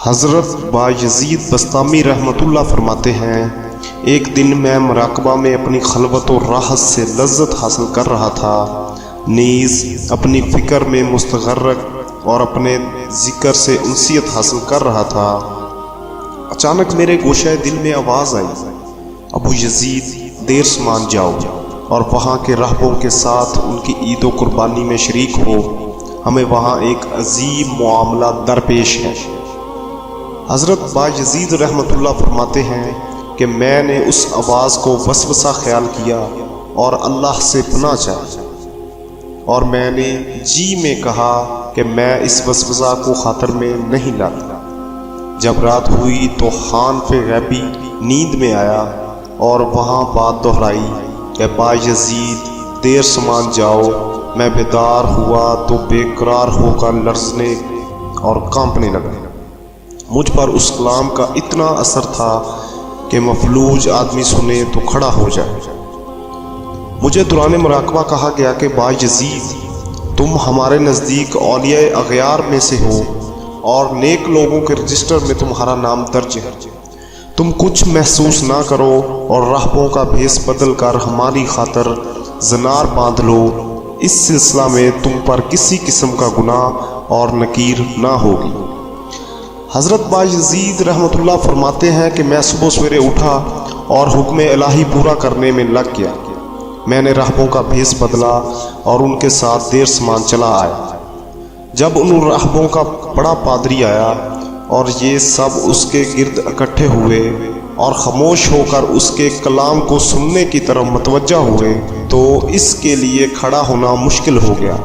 حضرت بایزید بسطامی رحمۃ اللہ فرماتے ہیں، ایک دن میں مراقبہ میں اپنی خلوت و راحت سے لذت حاصل کر رہا تھا، نیز اپنی فکر میں مستغرق اور اپنے ذکر سے انسیت حاصل کر رہا تھا۔ اچانک میرے گوشہ دل میں آواز آئی، ابو یزید دیر سمان جاؤ اور وہاں کے راہبوں کے ساتھ ان کی عید و قربانی میں شریک ہو، ہمیں وہاں ایک عظیم معاملہ درپیش ہے۔ حضرت بایزید رحمۃ اللہ فرماتے ہیں کہ میں نے اس آواز کو وسوسہ خیال کیا اور اللہ سے پناہ چاہی، اور میں نے جی میں کہا کہ میں اس وسوسہ کو خاطر میں نہیں لاتا۔ جب رات ہوئی تو خانف غیبی نیند میں آیا اور وہاں بات دہرائی کہ بایزید دیر سمان جاؤ۔ میں بیدار ہوا تو بے قرار ہو کر لرزنے اور کانپنے لگا۔ مجھ پر اس کلام کا اتنا اثر تھا کہ مفلوج آدمی سنے تو کھڑا ہو جائے۔ مجھے دوران مراقبہ کہا گیا کہ بایزید تم ہمارے نزدیک اولیاء اغیار میں سے ہو اور نیک لوگوں کے رجسٹر میں تمہارا نام درج ہے۔ تم کچھ محسوس نہ کرو اور راہبوں کا بھیس بدل کر ہماری خاطر زنار باندھ لو، اس سلسلہ میں تم پر کسی قسم کا گناہ اور نکیر نہ ہوگی۔ حضرت بایزید رحمۃ اللہ فرماتے ہیں کہ میں صبح سویرے اٹھا اور حکم الہی پورا کرنے میں لگ گیا۔ میں نے راہبوں کا بھیس بدلا اور ان کے ساتھ دیر سمان چلا آیا۔ جب ان راہبوں کا بڑا پادری آیا اور یہ سب اس کے گرد اکٹھے ہوئے اور خاموش ہو کر اس کے کلام کو سننے کی طرف متوجہ ہوئے تو اس کے لیے کھڑا ہونا مشکل ہو گیا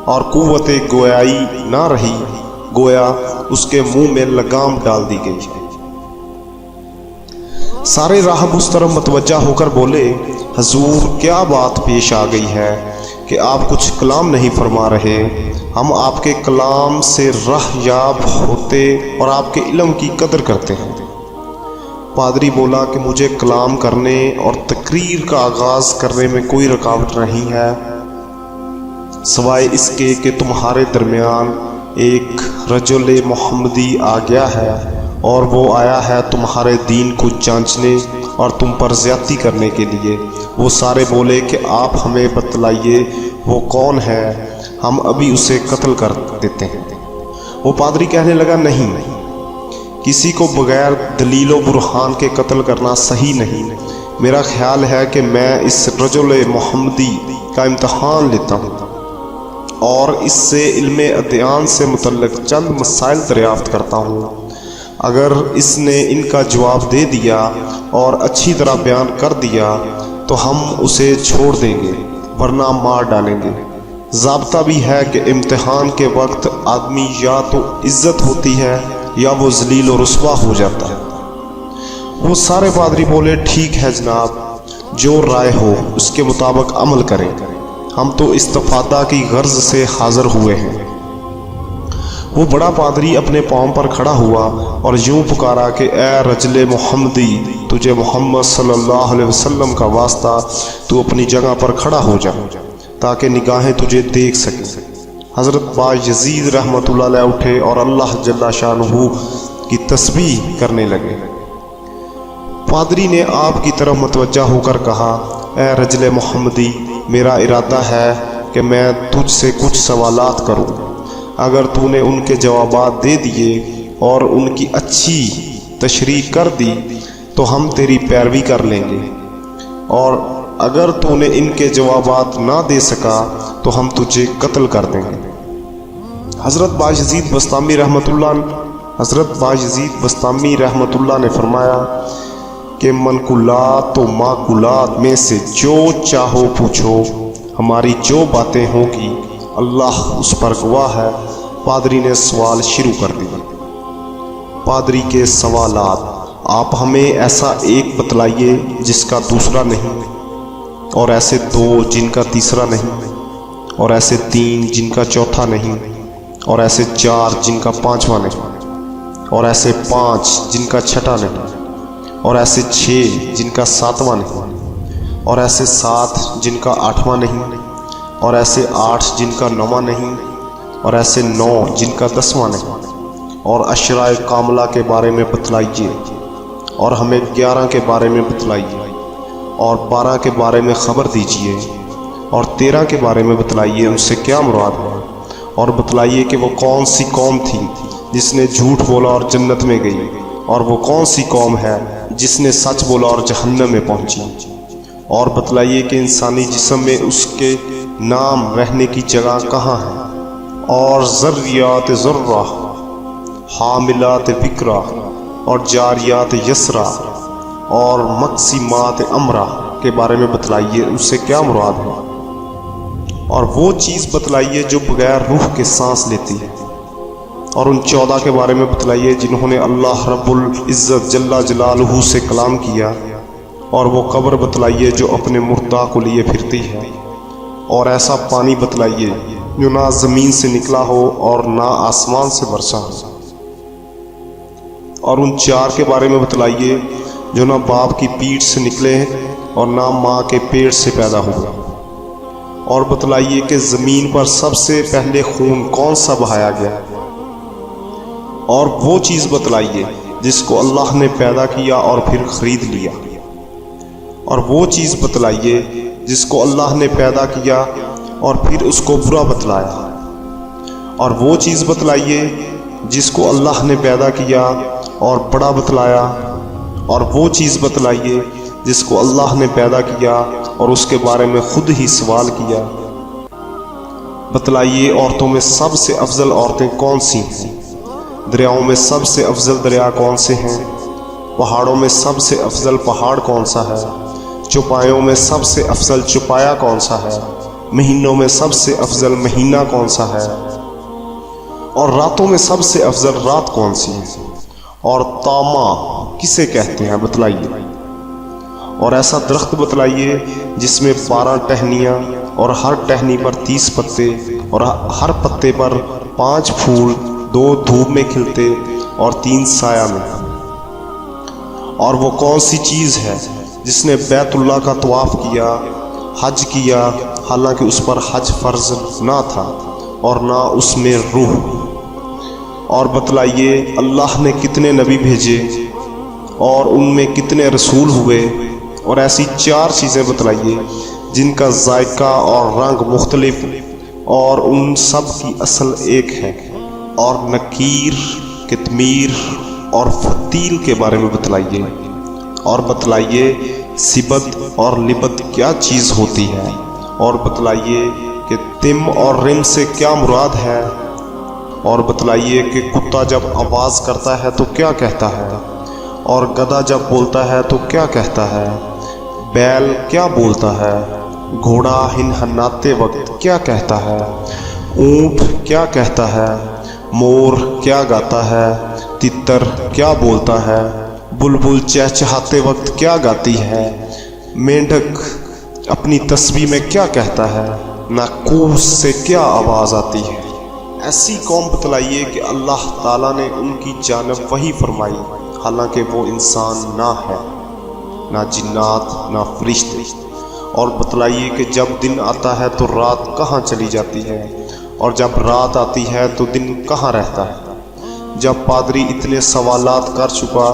اور قوت گویائی نہ رہی، گویا اس کے منہ میں لگام ڈال دی گئی۔ سارے راہب اس طرف متوجہ ہو کر بولے، حضور کیا بات پیش آ گئی ہے کہ آپ کچھ کلام نہیں فرما رہے؟ ہم آپ کے کلام سے راہ یاب ہوتے اور آپ کے علم کی قدر کرتے ہیں۔ پادری بولا کہ مجھے کلام کرنے اور تقریر کا آغاز کرنے میں کوئی رکاوٹ نہیں ہے، سوائے اس کے کہ تمہارے درمیان ایک رجل محمدی آ گیا ہے اور وہ آیا ہے تمہارے دین کو جانچنے اور تم پر زیادتی کرنے کے لیے۔ وہ سارے بولے کہ آپ ہمیں بتلائیے وہ کون ہے، ہم ابھی اسے قتل کر دیتے ہیں۔ وہ پادری کہنے لگا، نہیں، کسی کو بغیر دلیل و برہان کے قتل کرنا صحیح نہیں۔ میرا خیال ہے کہ میں اس رجل محمدی کا امتحان لیتا ہوں اور اس سے علم ادیان سے متعلق چند مسائل دریافت کرتا ہوں۔ اگر اس نے ان کا جواب دے دیا اور اچھی طرح بیان کر دیا تو ہم اسے چھوڑ دیں گے، ورنہ مار ڈالیں گے۔ ضابطہ بھی ہے کہ امتحان کے وقت آدمی یا تو عزت ہوتی ہے یا وہ ذلیل و رسوا ہو جاتا ہے۔ وہ سارے پادری بولے، ٹھیک ہے جناب، جو رائے ہو اس کے مطابق عمل کریں، ہم تو استفادہ کی غرض سے حاضر ہوئے ہیں۔ وہ بڑا پادری اپنے پاؤں پر کھڑا ہوا اور یوں پکارا کہ اے رجل محمدی، تجھے محمد صلی اللہ علیہ وسلم کا واسطہ، تو اپنی جگہ پر کھڑا ہو جا تاکہ نگاہیں تجھے دیکھ سکیں۔ حضرت بایزید رحمۃ اللہ علیہ اٹھے اور اللہ جل شانہ کی تسبیح کرنے لگے۔ پادری نے آپ کی طرف متوجہ ہو کر کہا، اے رجل محمدی، میرا ارادہ ہے کہ میں تجھ سے کچھ سوالات کروں۔ اگر تو نے ان کے جوابات دے دیے اور ان کی اچھی تشریح کر دی تو ہم تیری پیروی کر لیں گے، اور اگر تو نے ان کے جوابات نہ دے سکا تو ہم تجھے قتل کر دیں گے۔ حضرت بایزید بسطامی رحمۃ اللہ نے فرمایا کہ منقولات و معقولات میں سے جو چاہو پوچھو، ہماری جو باتیں ہوں گی اللہ اس پر گواہ ہے۔ پادری نے سوال شروع کر دیا۔ پادری کے سوالات، آپ ہمیں ایسا ایک بتلائیے جس کا دوسرا نہیں، اور ایسے دو جن کا تیسرا نہیں، اور ایسے تین جن کا چوتھا نہیں، اور ایسے چار جن کا پانچواں نہیں، اور ایسے پانچ جن کا چھٹا نہیں، اور ایسے چھ جن کا ساتواں نہیں، اور ایسے سات جن کا آٹھواں نہیں، اور ایسے 8 جن کا 9واں نہیں، اور ایسے 9 جن کا 10واں نہیں، اور عشرائے کاملہ کے بارے میں بتلائیے، اور ہمیں 11 کے بارے میں بتلائیے، اور 12 کے بارے میں خبر دیجیے، اور 13 کے بارے میں بتلائیے ان سے کیا مراد ہے، اور بتلائیے کہ وہ کون سی قوم تھی جس نے جھوٹ بولا اور جنت میں گئی، اور وہ کون سی قوم ہے جس نے سچ بولا اور جہنم میں پہنچی، اور بتلائیے کہ انسانی جسم میں اس کے نام رہنے کی جگہ کہاں ہے، اور ذریات ذرہ، حاملات وکرہ، اور جاریات یسرا، اور مقسیمات امرہ کے بارے میں بتلائیے ان سے کیا مراد ہے، اور وہ چیز بتلائیے جو بغیر روح کے سانس لیتی ہے، اور ان 14 کے بارے میں بتلائیے جنہوں نے اللہ رب العزت جل جلالہ سے کلام کیا، اور وہ قبر بتلائیے جو اپنے مردہ کو لیے پھرتی ہے، اور ایسا پانی بتلائیے جو نہ زمین سے نکلا ہو اور نہ آسمان سے برسا ہو، اور ان 4 کے بارے میں بتلائیے جو نہ باپ کی پیٹھ سے نکلے اور نہ ماں کے پیٹ سے پیدا ہوئے، اور بتلائیے کہ زمین پر سب سے پہلے خون کون سا بہایا گیا، اور وہ چیز بتلائیے جس کو اللہ نے پیدا کیا اور پھر خرید لیا، اور وہ چیز بتلائیے جس کو اللہ نے پیدا کیا اور پھر اس کو برا بتلایا، اور وہ چیز بتلائیے جس کو اللہ نے پیدا کیا اور بڑا بتلایا، اور وہ چیز بتلائیے جس کو اللہ نے پیدا کیا اور اس کے بارے میں خود ہی سوال کیا۔ بتلائیے عورتوں میں سب سے افضل عورتیں کون سی ہیں، دریاؤں میں سب سے افضل دریا کون سے ہیں، پہاڑوں میں سب سے افضل پہاڑ کون سا ہے، چوپایوں میں سب سے افضل چوپایا کون سا ہے، مہینوں میں سب سے افضل مہینہ کون سا ہے، اور راتوں میں سب سے افضل رات کون سی ہے، اور تاما کسے کہتے ہیں بتلائیے، اور ایسا درخت بتلائیے جس میں 12 ٹہنیاں اور ہر ٹہنی پر 30 پتے اور ہر پتے پر 5 پھول، 2 دھوپ میں کھلتے اور 3 سایہ میں، اور وہ کون سی چیز ہے جس نے بیت اللہ کا طواف کیا، حج کیا حالانکہ اس پر حج فرض نہ تھا اور نہ اس میں روح، اور بتلائیے اللہ نے کتنے نبی بھیجے اور ان میں کتنے رسول ہوئے، اور ایسی 4 چیزیں بتلائیے جن کا ذائقہ اور رنگ مختلف اور ان سب کی اصل ایک ہے، اور نکیر، قطمیر اور فتیل کے بارے میں بتلائیے، اور بتلائیے سبت اور لبت کیا چیز ہوتی ہے، اور بتلائیے کہ تم اور رم سے کیا مراد ہے، اور بتلائیے کہ کتا جب آواز کرتا ہے تو کیا کہتا ہے، اور گدھا جب بولتا ہے تو کیا کہتا ہے، بیل کیا بولتا ہے، گھوڑا ہنہناتے وقت کیا کہتا ہے، اونٹ کیا کہتا ہے، مور کیا گاتا ہے، تتر کیا بولتا ہے، بلبل چہچہاتے وقت کیا گاتی ہے، مینڈک اپنی تسبیح میں کیا کہتا ہے، ناقوس سے کیا آواز آتی ہے۔ ایسی قوم بتلائیے کہ اللہ تعالیٰ نے ان کی جانب وحی فرمائی حالانکہ وہ انسان نہ ہے، نہ جنات نہ فرشتے، اور بتلائیے کہ جب دن آتا ہے تو رات کہاں چلی جاتی ہے، اور جب رات آتی ہے تو دن کہاں رہتا ہے۔ جب پادری اتنے سوالات کر چکا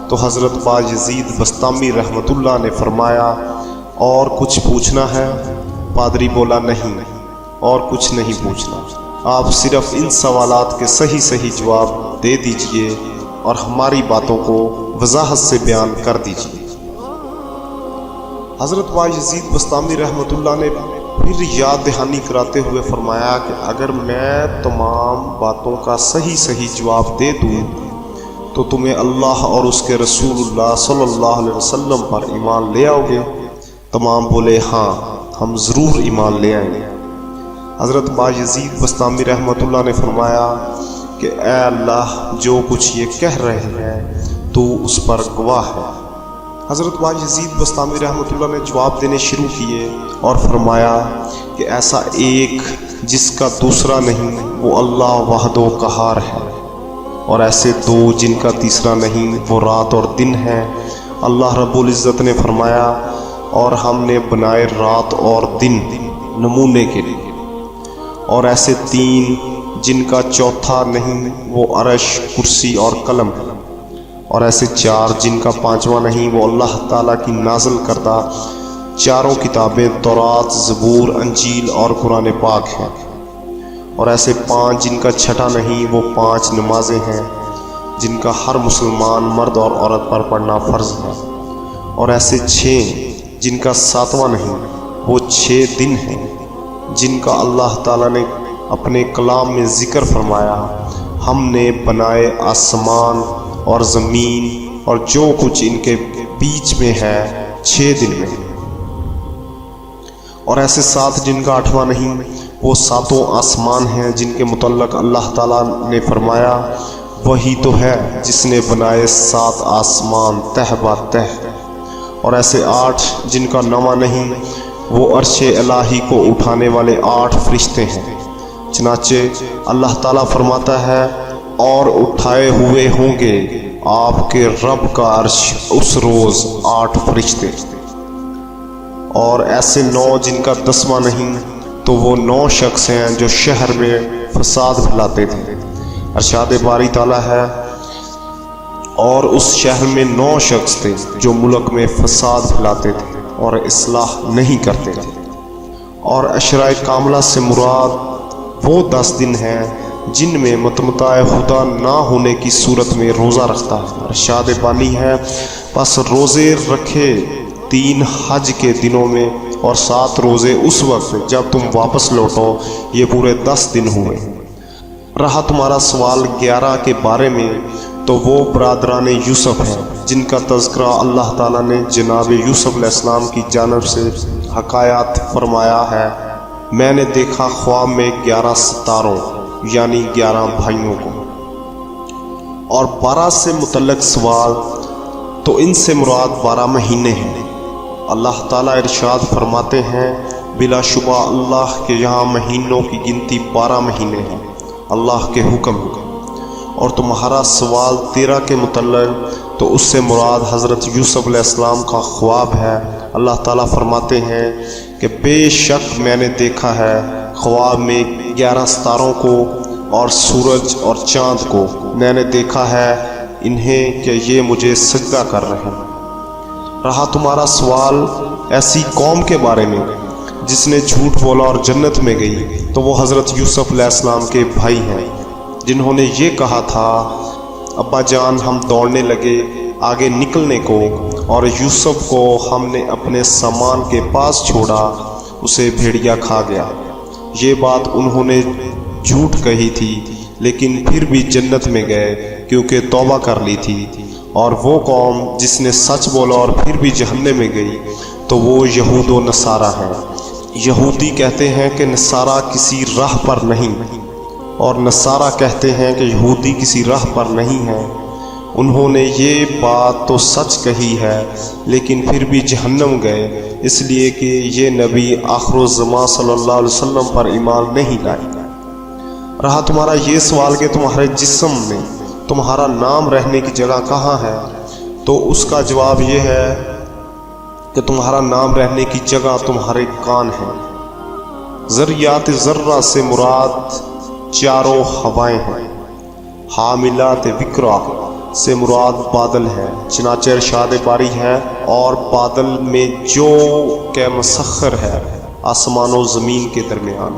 تو حضرت بایزید بسطامی رحمۃ اللہ نے فرمایا، اور کچھ پوچھنا ہے؟ پادری بولا نہیں، اور کچھ نہیں پوچھنا، آپ صرف ان سوالات کے صحیح جواب دے دیجئے اور ہماری باتوں کو وضاحت سے بیان کر دیجئے۔ حضرت بایزید بسطامی رحمۃ اللہ نے پھر یاد دہانی کراتے ہوئے فرمایا کہ اگر میں تمام باتوں کا صحیح جواب دے دوں تو تمہیں اللہ اور اس کے رسول اللہ صلی اللہ علیہ وسلم پر ایمان لے آؤ گے؟ تمام بولے ہاں، ہم ضرور ایمان لے آئیں گے۔ حضرت بایزید بسطامی رحمۃ اللہ نے فرمایا کہ اے اللہ، جو کچھ یہ کہہ رہے ہیں تو اس پر گواہ ہے۔ حضرت بایزید بسطامی رحمۃ اللہ نے جواب دینے شروع کیے اور فرمایا کہ ایسا ایک جس کا دوسرا نہیں وہ اللہ وحد و قہار ہے، اور ایسے 2 جن کا تیسرا نہیں وہ رات اور دن ہے۔ اللہ رب العزت نے فرمایا، اور ہم نے بنائے رات اور دن نمونے کے لیے، اور ایسے 3 جن کا چوتھا نہیں وہ عرش، کرسی اور قلم ہے، اور ایسے 4 جن کا 5واں نہیں وہ اللہ تعالیٰ کی نازل کردہ چاروں کتابیں تورات، زبور، انجیل اور قرآن پاک ہیں، اور ایسے 5 جن کا 6واں نہیں وہ 5 نمازیں ہیں جن کا ہر مسلمان مرد اور عورت پر پڑھنا فرض ہے، اور ایسے 6 جن کا 7واں نہیں وہ 6 دن ہیں جن کا اللہ تعالیٰ نے اپنے کلام میں ذکر فرمایا، ہم نے بنائے آسمان اور زمین اور جو کچھ ان کے بیچ میں ہے 6 دن میں، اور ایسے 7 جن کا 8واں نہیں وہ 7 آسمان ہیں جن کے متعلق اللہ تعالیٰ نے فرمایا وہی تو ہے جس نے بنائے 7 آسمان تہ با تہ، اور ایسے 8 جن کا 9واں نہیں وہ عرش الہی کو اٹھانے والے 8 فرشتے ہیں، چنانچہ اللہ تعالیٰ فرماتا ہے اور اٹھائے ہوئے ہوں گے آپ کے رب کا عرش اس روز 8 فرشتے، اور ایسے 9 جن کا 10واں نہیں تو وہ 9 شخص ہیں جو شہر میں فساد پھیلاتے تھے، ارشاد باری تعالیٰ ہے اور اس شہر میں 9 شخص تھے جو ملک میں فساد پھیلاتے تھے اور اصلاح نہیں کرتے تھے، اور عشرہ کاملہ سے مراد وہ 10 دن ہیں جن میں متمتع خدا نہ ہونے کی صورت میں روزہ رکھتا ہے، ارشاد بانی ہے پس روزے رکھے 3 حج کے دنوں میں اور 7 روزے اس وقت جب تم واپس لوٹو، یہ پورے 10 دن ہوئے۔ رہا تمہارا سوال 11 کے بارے میں تو وہ برادران یوسف ہیں جن کا تذکرہ اللہ تعالیٰ نے جناب یوسف علیہ السلام کی جانب سے حکایات فرمایا ہے، میں نے دیکھا خواب میں 11 ستاروں یعنی 11 بھائیوں کو، اور 12 سے متعلق سوال تو ان سے مراد 12 مہینے ہیں۔ اللہ تعالیٰ ارشاد فرماتے ہیں بلا شبہ اللہ کے یہاں مہینوں کی گنتی 12 مہینے ہیں اللہ کے حکم کا، اور تمہارا سوال 13 کے متعلق تو اس سے مراد حضرت یوسف علیہ السلام کا خواب ہے۔ اللہ تعالیٰ فرماتے ہیں کہ بے شک میں نے دیکھا ہے خواب میں 11 ستاروں کو اور سورج اور چاند کو، میں نے دیکھا ہے انہیں کہ یہ مجھے سجدہ کر رہے ہیں۔ رہا تمہارا سوال ایسی قوم کے بارے میں جس نے جھوٹ بولا اور جنت میں گئی، تو وہ حضرت یوسف علیہ السلام کے بھائی ہیں جنہوں نے یہ کہا تھا ابا جان ہم دوڑنے لگے آگے نکلنے کو اور یوسف کو ہم نے اپنے سامان کے پاس چھوڑا، اسے بھیڑیا کھا گیا۔ یہ بات انہوں نے جھوٹ کہی تھی لیکن پھر بھی جنت میں گئے کیونکہ توبہ کر لی تھی، اور وہ قوم جس نے سچ بولا اور پھر بھی جہنم میں گئی تو وہ یہود و نصارہ ہیں۔ یہودی کہتے ہیں کہ نصارہ کسی راہ پر نہیں، اور نصارہ کہتے ہیں کہ یہودی کسی راہ پر نہیں ہیں۔ انہوں نے یہ بات تو سچ کہی ہے لیکن پھر بھی جہنم گئے، اس لیے کہ یہ نبی آخر الزمان صلی اللہ علیہ وسلم پر ایمان نہیں لائے۔ رہا تمہارا یہ سوال کہ تمہارے جسم میں تمہارا نام رہنے کی جگہ کہاں ہے، تو اس کا جواب یہ ہے کہ تمہارا نام رہنے کی جگہ تمہارے کان ہیں۔ ذریات ذرہ سے مراد 4 ہوائیں ہیں، حاملات وکرا سے مراد بادل ہے، چنانچہ ارشاد باری ہے اور بادل میں جو کہ مسخر ہے آسمان و زمین کے درمیان۔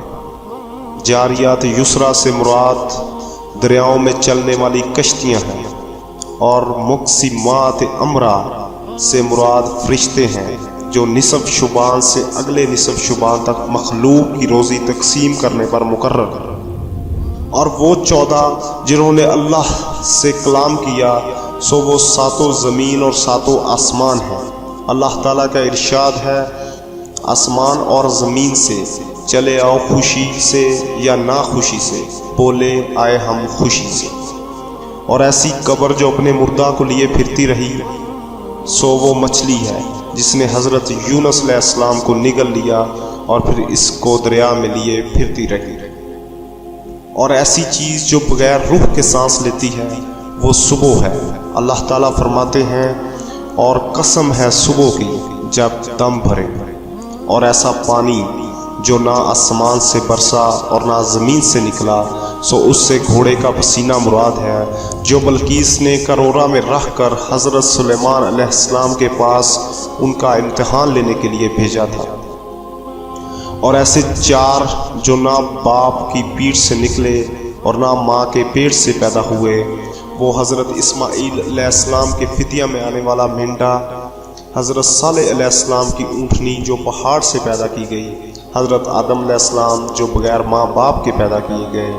جاریات یسرا سے مراد دریاؤں میں چلنے والی کشتیاں ہیں، اور مقسمات امرا سے مراد فرشتے ہیں جو نصف شبان سے اگلے نصف شبان تک مخلوق کی روزی تقسیم کرنے پر مقرر ہیں، اور وہ 14 جنہوں نے اللہ سے کلام کیا سو وہ 7 زمین اور 7 آسمان ہیں۔ اللہ تعالیٰ کا ارشاد ہے آسمان اور زمین سے چلے آؤ خوشی سے یا ناخوشی سے، بولے آئے ہم خوشی سے۔ اور ایسی قبر جو اپنے مردہ کو لیے پھرتی رہی سو وہ مچھلی ہے جس نے حضرت یونس علیہ السلام کو نگل لیا اور پھر اس کو دریا میں لیے پھرتی رہی۔ اور ایسی چیز جو بغیر روح کے سانس لیتی ہے وہ صبح ہے۔ اللہ تعالیٰ فرماتے ہیں اور قسم ہے صبح کی جب دم بھرے، اور ایسا پانی جو نہ آسمان سے برسا اور نہ زمین سے نکلا سو اس سے گھوڑے کا پسینہ مراد ہے جو بلقیس نے کرورہ میں رکھ کر حضرت سلیمان علیہ السلام کے پاس ان کا امتحان لینے کے لیے بھیجا تھا۔ اور ایسے 4 جو نہ باپ کی پیٹھ سے نکلے اور نہ ماں کے پیٹ سے پیدا ہوئے، وہ حضرت اسماعیل علیہ السلام کے فدیہ میں آنے والا مینڈا، حضرت صالح علیہ السلام کی اونٹنی جو پہاڑ سے پیدا کی گئی، حضرت آدم علیہ السلام جو بغیر ماں باپ کے پیدا کیے گئے،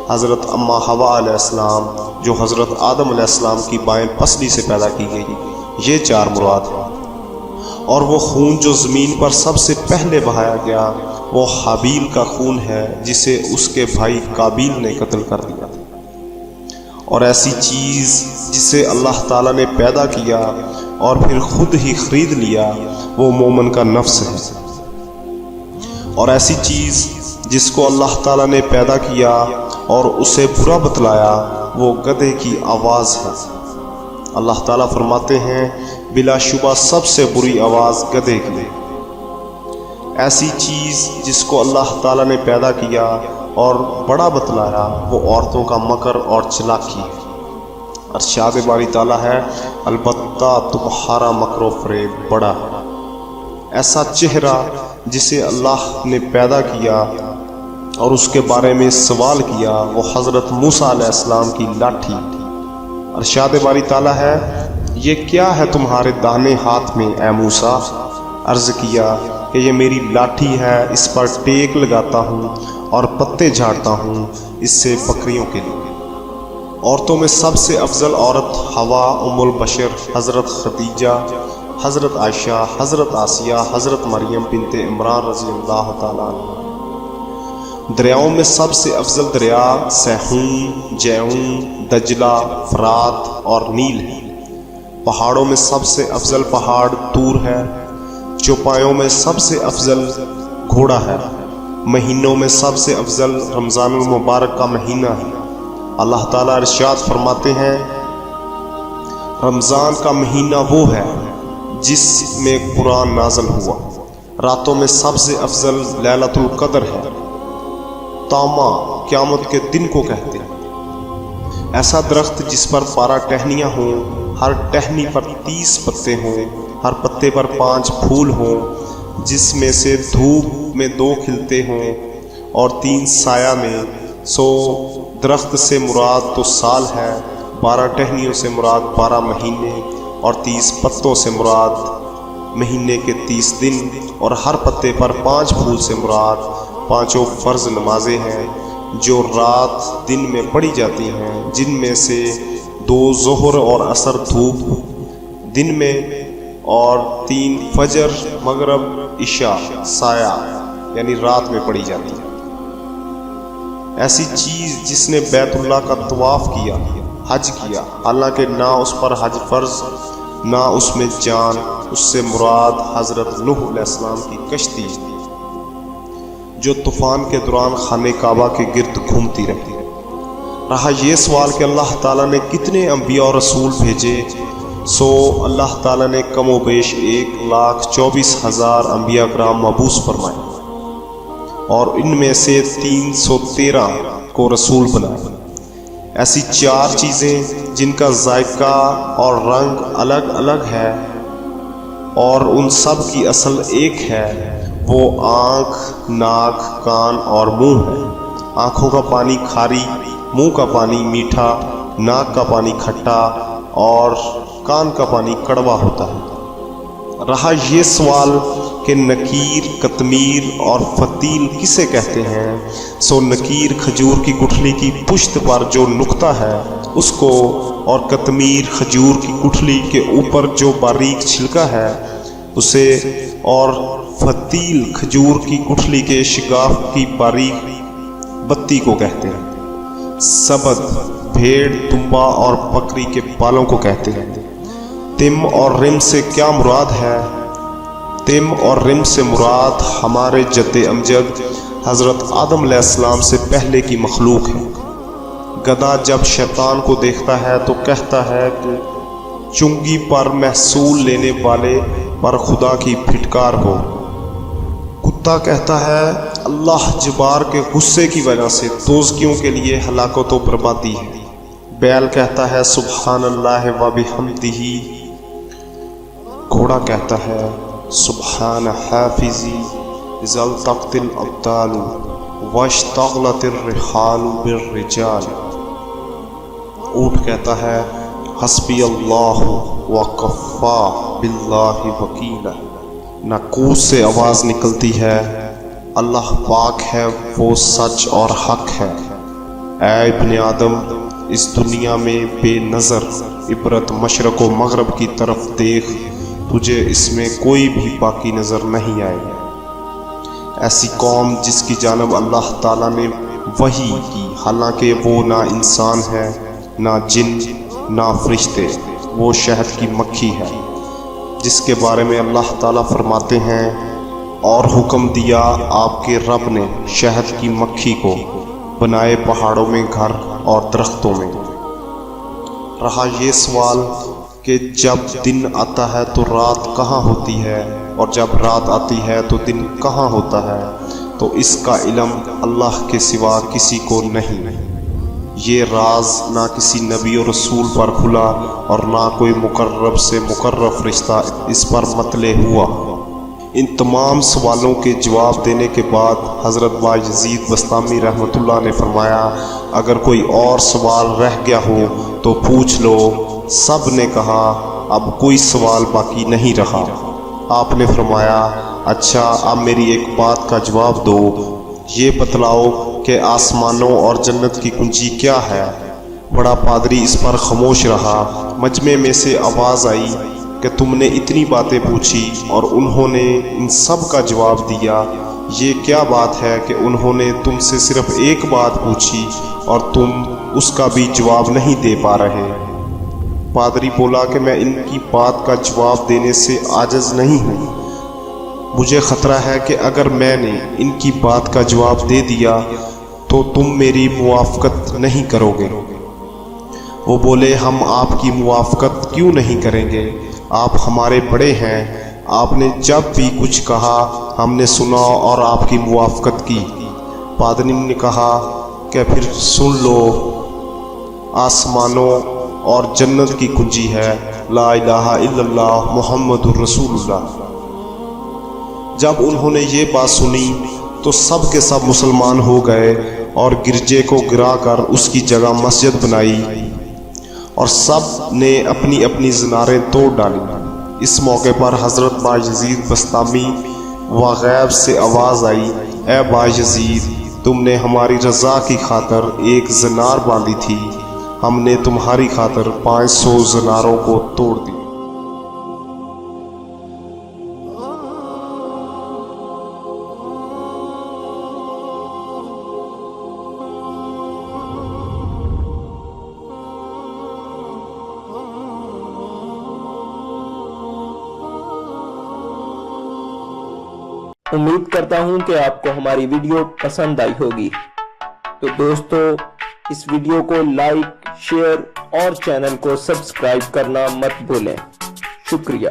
حضرت اماں حوا علیہ السلام جو حضرت آدم علیہ السلام کی بائیں پسلی سے پیدا کی گئی، یہ 4 مراد ہیں۔ اور وہ خون جو زمین پر سب سے پہلے بہایا گیا وہ حابیل کا خون ہے جسے اس کے بھائی قابیل نے قتل کر دیا۔ اور ایسی چیز جسے اللہ تعالیٰ نے پیدا کیا اور پھر خود ہی خرید لیا وہ مومن کا نفس ہے۔ اور ایسی چیز جس کو اللہ تعالیٰ نے پیدا کیا اور اسے برا بتلایا وہ گدھے کی آواز ہے۔ اللہ تعالیٰ فرماتے ہیں بلا شبہ سب سے بری آواز گدھے کی۔ ایسی چیز جس کو اللہ تعالیٰ نے پیدا کیا اور بڑا بتلایا وہ عورتوں کا مکر اور چلاکی ہے۔ ارشاد باری تعالیٰ ہے البتہ تمہارا مکر و فریب بڑا ہے۔ ایسا چہرہ جسے اللہ نے پیدا کیا اور اس کے بارے میں سوال کیا وہ حضرت موسیٰ علیہ السلام کی لاٹھی۔ ارشاد باری تعالیٰ ہے یہ کیا ہے تمہارے داہنے ہاتھ میں اے موسیٰ؟ عرض کیا کہ یہ میری لاٹھی ہے، اس پر ٹیک لگاتا ہوں اور پتے جھاڑتا ہوں اس سے بکریوں کے لیے۔ عورتوں میں سب سے افضل عورت حوا ام البشر، حضرت خدیجہ، حضرت عائشہ، حضرت آسیہ، حضرت مریم بنت عمران رضی اللہ تعالیٰ عنہ۔ دریاؤں میں سب سے افضل دریا سیحون، جیہون، دجلہ، فرات اور نیل ہے۔ پہاڑوں میں سب سے افضل پہاڑ طور ہے۔ چوپایوں میں سب سے افضل گھوڑا ہے۔ مہینوں میں سب سے افضل رمضان المبارک کا مہینہ ہے۔ اللہ تعالیٰ ارشاد فرماتے ہیں رمضان کا مہینہ وہ ہے جس میں قرآن نازل ہوا۔ راتوں میں سب سے افضل لیلۃ القدر ہے۔ تاما قیامت کے دن کو کہتے ہیں۔ ایسا درخت جس پر 12 ٹہنیاں ہوں، ہر ٹہنی پر 30 پتے ہوں، ہر پتے پر 5 پھول ہوں، جس میں سے دھوپ میں 2 کھلتے ہوں اور 3 سایہ میں۔ سو درخت سے مراد تو سال ہے، 12 ٹہنیوں سے مراد 12 مہینے اور 30 پتوں سے مراد مہینے کے 30 دن، اور ہر پتے پر 5 پھول سے مراد 5 فرض نمازیں ہیں جو رات دن میں پڑھی جاتی ہیں، جن میں سے 2 ظہر اور عصر دھوپ دن میں اور 3 فجر مغرب عشاء سایہ یعنی رات میں پڑھی جاتی ہے۔ ایسی چیز جس نے بیت اللہ کا طواف کیا، حج کیا، حالانکہ نہ اس پر حج فرض نہ اس میں جان، اس سے مراد حضرت نوح علیہ السلام کی کشتی جو طوفان کے دوران خانہ کعبہ کے گرد گھومتی رہتی۔ رہا یہ سوال کہ اللہ تعالیٰ نے کتنے انبیاء اور رسول بھیجے، سو اللہ تعالیٰ نے کم و بیش 1,24,000 انبیاء کرام مبعوث فرمائے اور ان میں سے 313 کو رسول بنائے۔ ایسی 4 چیزیں جن کا ذائقہ اور رنگ الگ الگ ہے اور ان سب کی اصل ایک ہے، وہ آنکھ، ناک، کان اور منہ ہے۔ آنکھوں کا پانی کھاری، منہ کا پانی میٹھا، ناک کا پانی کھٹا اور کان کا پانی کڑوا ہوتا ہے۔ رہا یہ سوال کہ نکیر، قطمیر اور فتیل کسے کہتے ہیں، سو نکیر کھجور کی گٹھلی کی پشت پر جو نقطہ ہے اس کو، اور قطمیر کھجور کی گٹھلی کے اوپر جو باریک چھلکا ہے اسے، اور فتیل کھجور کی گٹھلی کے شگاف کی باریک بتی کو کہتے ہیں۔ سبد بھیڑ، دمبا اور بکری کے بالوں کو کہتے ہیں۔ تم اور رم سے کیا مراد ہے؟ تم اور رم سے مراد ہمارے جد امجد حضرت آدم علیہ السلام سے پہلے کی مخلوق ہے۔ گدھا جب شیطان کو دیکھتا ہے تو کہتا ہے کہ چنگی پر محصول لینے والے پر خدا کی پھٹکار ہو۔ کتا کہتا ہے اللہ جبار کے غصے کی وجہ سے دوزکیوں کے لیے ہلاکت و بربادی ہے۔ بیل کہتا ہے سبحان اللہ و بحمدہ، گھوڑا کہتا ہے سبحان حافظی اذا التقت الابدال واشتغلت الرحال بالرجال۔ اونٹ کہتا ہے حسبی اللہ وکفا باللہ وکیلا۔ ناقوس سے آواز نکلتی ہے اللہ پاک ہے، وہ سچ اور حق ہے۔ اے ابن آدم، اس دنیا میں بے نظر عبرت مشرق و مغرب کی طرف دیکھ، تجھے اس میں کوئی بھی باقی نظر نہیں آئے۔ ایسی قوم جس کی جانب اللہ تعالیٰ نے وحی کی، حالانکہ وہ نہ انسان ہے نہ جن نہ فرشتے، وہ شہد کی مکھی ہے، جس کے بارے میں اللہ تعالیٰ فرماتے ہیں اور حکم دیا آپ کے رب نے شہد کی مکھی کو، بنائے پہاڑوں میں گھر اور درختوں میں۔ رہا یہ سوال کہ جب دن آتا ہے تو رات کہاں ہوتی ہے، اور جب رات آتی ہے تو دن کہاں ہوتا ہے، تو اس کا علم اللہ کے سوا کسی کو نہیں۔ یہ راز نہ کسی نبی و رسول پر کھلا اور نہ کوئی مقرب سے مقرب فرشتہ اس پر مطلع ہوا۔ ان تمام سوالوں کے جواب دینے کے بعد حضرت بایزید بسطامی رحمۃ اللہ نے فرمایا اگر کوئی اور سوال رہ گیا ہو تو پوچھ لو۔ سب نے کہا اب کوئی سوال باقی نہیں رہا۔ آپ نے فرمایا اچھا اب میری ایک بات کا جواب دو، یہ بتلاؤ کہ آسمانوں اور جنت کی کنجی کیا ہے؟ بڑا پادری اس پر خاموش رہا۔ مجمع میں سے آواز آئی کہ تم نے اتنی باتیں پوچھی اور انہوں نے ان سب کا جواب دیا، یہ کیا بات ہے کہ انہوں نے تم سے صرف ایک بات پوچھی اور تم اس کا بھی جواب نہیں دے پا رہے؟ پادری بولا کہ میں ان کی بات کا جواب دینے سے عاجز نہیں ہوں، مجھے خطرہ ہے کہ اگر میں نے ان کی بات کا جواب دے دیا تو تم میری موافقت نہیں کرو گے۔ وہ بولے ہم آپ کی موافقت کیوں نہیں کریں گے، آپ ہمارے بڑے ہیں، آپ نے جب بھی کچھ کہا ہم نے سنا اور آپ کی موافقت کی۔ پادری نے کہا کہ پھر سن لو، آسمانوں اور جنت کی کنجی ہے لا الہ الا اللہ محمد الرسول اللہ۔ جب انہوں نے یہ بات سنی تو سب کے سب مسلمان ہو گئے اور گرجے کو گرا کر اس کی جگہ مسجد بنائی اور سب نے اپنی اپنی زناریں توڑ ڈالی۔ اس موقع پر حضرت بایزید بسطامی و غیب سے آواز آئی اے بایزید، تم نے ہماری رضا کی خاطر ایک زنار باندھی تھی، ہم نے تمہاری خاطر 500 زناروں کو توڑ دی۔ امید کرتا ہوں کہ آپ کو ہماری ویڈیو پسند آئی ہوگی، تو دوستو اس ویڈیو کو لائک، شیئر اور چینل کو سبسکرائب کرنا مت بھولیں۔ شکریہ۔